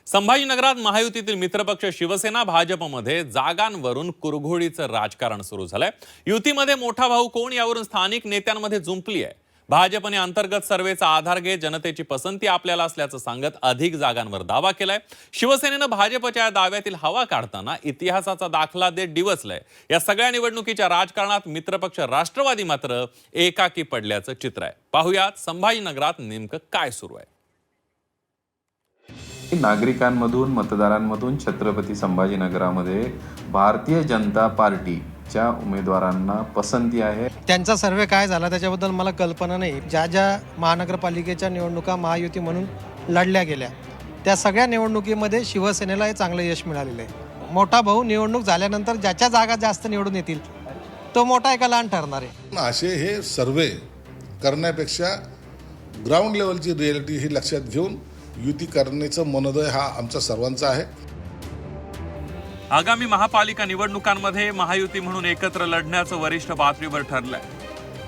संभाजीनगरात महायुतीतील मित्रपक्ष शिवसेना भाजपमध्ये जागांवरून कुरघोडीचं राजकारण सुरू झालंय। युतीमध्ये मोठा भाऊ कोण यावरून स्थानिक नेत्यांमध्ये जुंपली आहे। भाजपने अंतर्गत सर्वेचा आधार घेत जनतेची पसंती आपल्याला असल्याचं सांगत अधिक जागांवर दावा केलाय। शिवसेनेनं भाजपच्या दाव्यातील हवा काढताना इतिहासाचा दाखला देत डिवचलंय। या सगळ्या निवडणुकीच्या राजकारणात मित्रपक्ष राष्ट्रवादी मात्र एकाकी पडल्याचं चित्र आहे। पाहुयात संभाजीनगरात नेमकं काय सुरू आहे। नागरिकांमधून मतदारांमधून छत्रपती संभाजीनगरामध्ये भारतीय जनता पार्टीच्या उमेदवारांना पसंती आहे। त्यांचा सर्वे काय झाला त्याच्याबद्दल मला कल्पना नाही। ज्या महानगरपालिकेच्या निवडणुका महायुती म्हणून लढल्या गेल्या त्या सगळ्या निवडणुकीमध्ये शिवसेनेला हे चांगलं यश मिळालेलं आहे। मोठा भाऊ निवडणूक झाल्यानंतर ज्याच्या जागा जास्त निवडून येतील तो मोठा एका लहान ठरणार आहे। असे हे सर्वे करण्यापेक्षा ग्राउंड लेवलची रियालिटी ही लक्षात घेऊन युती करण्याचं मनोदय हा आमचा सर्वांचा आहे। आगामी महापालिका निवडणुकांमध्ये महायुती म्हणून एकत्र लढण्याचं वरिष्ठ पातळीवर ठरलंय।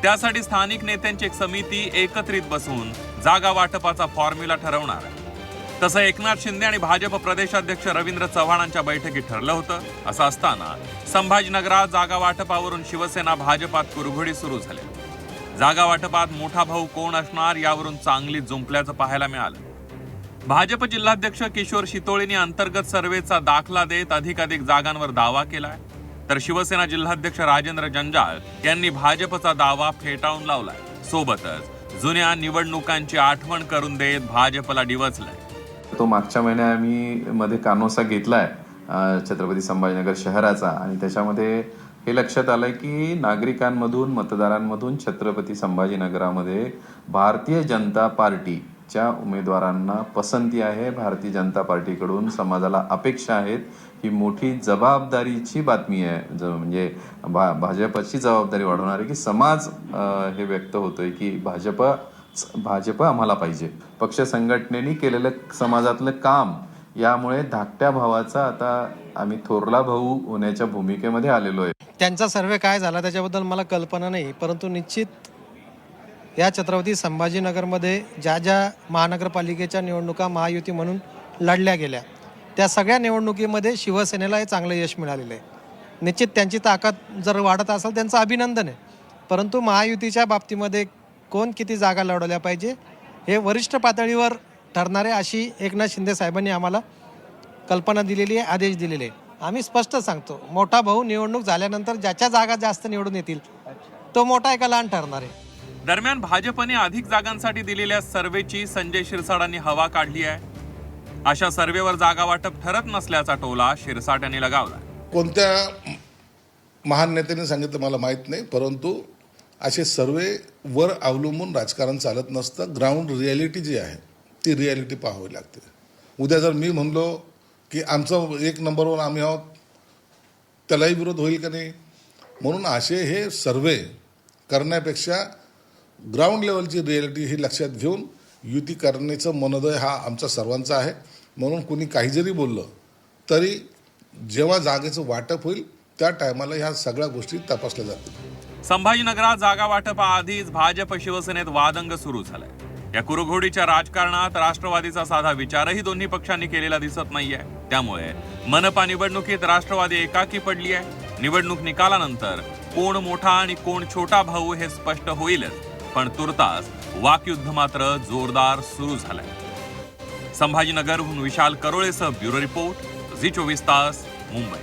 त्यासाठी स्थानिक नेत्यांची एक समिती एकत्रित बसून जागा वाटपाचा फॉर्म्युला ठरवणार आहे। तसं एकनाथ शिंदे आणि भाजप प्रदेशाध्यक्ष रवींद्र चव्हाणांच्या बैठकीत ठरलं होतं। असं असताना संभाजीनगरात जागा वाटपावरून शिवसेना भाजपात कुरघोडी सुरू झाली। जागा वाटपात मोठा भाऊ कोण असणार यावरून चांगली जुंपल्याचं पाहायला मिळालं। भाजप जिल्हाध्यक्ष किशोर शितोळेंनी अंतर्गत सर्वेचा दाखला देत अधिकाधिक जागांवर दावा केलाय, तर शिवसेना जिल्हाध्यक्ष राजेंद्र जंजाळ यांनी भाजपचा दावा फेटाळून लावलाय। सोबतच जुन्या निवडणुकांची आठवण करून देत भाजपला डिवचलंय। तो मागच्या महिन्यामध्ये कानोसा घेतलाय छत्रपती संभाजीनगर शहराचा, आणि त्याच्यामध्ये हे लक्षात आलंय की नागरिकांमधून मतदारांमधून छत्रपती संभाजीनगरामध्ये भारतीय जनता पार्टीच्या उमेदवारांना पसंती आहे। भारतीय जनता पार्टीकडून समाजाला अपेक्षा आहेत। ही मोठी जबाबदारीची बातमी आहे, म्हणजे भाजपची जबाबदारी वाढवणार आहे की समाज हे व्यक्त होतोय की भाजप आम्हाला पाहिजे। पक्ष संघटनेने केलेलं समाजातलं काम, यामुळे धाकट्या भावाचा आता आम्ही थोरला भाऊ होण्याच्या भूमिकेमध्ये आलेलो आहे। त्यांचा सर्वे काय झाला त्याच्याबद्दल मला कल्पना नाही, परंतु निश्चित या छत्रपती संभाजीनगरमध्ये ज्या महानगरपालिकेच्या निवडणुका महायुती म्हणून लढल्या गेल्या त्या सगळ्या निवडणुकीमध्ये शिवसेनेला हे चांगलं यश मिळालेलं आहे। निश्चित त्यांची ताकद जर वाढत असेल त्यांचं अभिनंदन आहे, परंतु महायुतीच्या बाबतीमध्ये कोण किती जागा लढवल्या पाहिजे हे वरिष्ठ पातळीवर ठरणारे अशी एकनाथ शिंदे साहेबांनी आम्हाला कल्पना दिलेली आहे, आदेश दिलेले आहे। आम्ही स्पष्ट सांगतो, मोठा भाऊ निवडणूक झाल्यानंतर ज्याच्या जागा जास्त निवडून येतील तो मोठा एका लहान ठरणार आहे। दरम्यान भाजपने अधिक जागांसाठी दिलेल्या सर्वेची संजय शिरसाटांनी हवा काढली आहे। अशा सर्वेवर जागा वाटप ठरत नसल्याचा टोला शिरसाट यांनी लगावला। कोणत्या महान नेत्याने सांगितलं मला माहीत नाही, परंतु असे सर्वे वर अवलंबून राजकारण चालत नसतं। ग्राउंड रियालिटी जी आहे ती रियालिटी पाहावी लागते। उद्या जर मी म्हणलो की आमचं एक नंबरवर आम्ही आहोत, त्यालाही विरोध होईल का नाही? म्हणून असे हे सर्वे करण्यापेक्षा ग्राउंड लेवलची रियालिटी ही लक्षात घेऊन युती करण्याचं मनोदय हा आमचा सर्वांचा आहे। म्हणून कोणी काही जरी बोललं तरी जेव्हा जागेचं वाटप होईल त्या टायमाला ह्या सगळ्या गोष्टी तपासल्या जातील। संभाजीनगरात जागा वाटपाआधीच भाजप शिवसेनेत वादंग सुरू झालाय। या कुरघोडीच्या राजकारणात राष्ट्रवादीचा साधा विचारही दोन्ही पक्षांनी केलेला दिसत नाहीये। त्यामुळे मनपा निवडणुकीत राष्ट्रवादी एकाकी पडली आहे। निवडणूक निकालानंतर कोण मोठा आणि कोण छोटा भाऊ हे स्पष्ट होईलच, पण तुर्तास वाकयुद्ध मात्र जोरदार सुरू झालंय। संभाजीनगरहून विशाल करोळेसह ब्युरो रिपोर्ट, झी 24 तास, मुंबई।